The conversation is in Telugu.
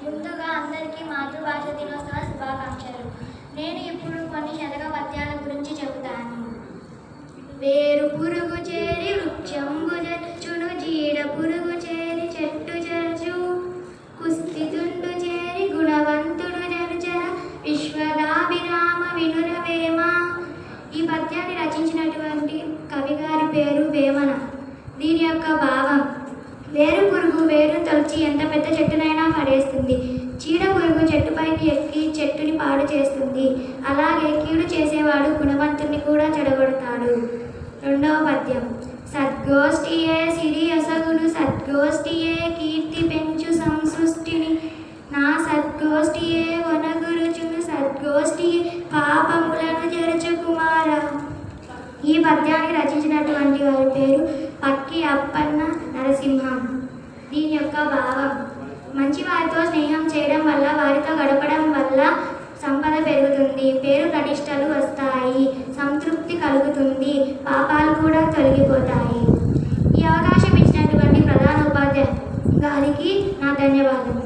ముందుగా అందరికీ మాతృభాష దినోత్సవ శుభాకాంక్షలు. నేను ఇప్పుడు కొన్ని శతక పద్యాల గురించి చెబుతాను. వేరు పురుగు చేరి వృక్షంబు జరుచును, జీడ పురుగు చేరి చెట్టు జరుచు, కుస్థితుండు చేరి గుణవంతుడు జరుచర, విశ్వదాభిరామ వినురవేమ. ఈ పద్యాన్ని రచించినటువంటి కవి గారి పేరు వేమన. దీని యొక్క భావం: వేరు పురుగు వేరు తొలచి ఎంత పెద్ద చెట్టునైనా పడేస్తుంది. చీడ పురుగు చెట్టుపైకి ఎక్కి చెట్టుని పాడు చేస్తుంది. అలాగే కీడు చేసేవాడు గుణవంతుని కూడా చెడగొడతాడు. రెండవ పద్యం: సద్గోష్ఠియే సిరి అసగును, సద్గోష్ఠియే కీర్తి పెంచు సంసృష్టిని, నా సద్గోష్ఠియే వనగురుచును, సద్గోష్ఠియే పాపములను జరుచు కుమార. ఈ పద్యాన్ని రచించినటువంటి వారి పేరు పక్కి అప్పన్న నరసింహం. దీని యొక్క భావం: మంచి వారితో స్నేహం చేయడం వల్ల, వారితో గడపడం వల్ల సంపద పెరుగుతుంది, పేరు ప్రతిష్టలు వస్తాయి, సంతృప్తి కలుగుతుంది, పాపాలు కూడా తొలగిపోతాయి. ఈ అవకాశం ఇచ్చినటువంటి ప్రధాన ఉపాధ్యాయులు గారికి నా ధన్యవాదాలు.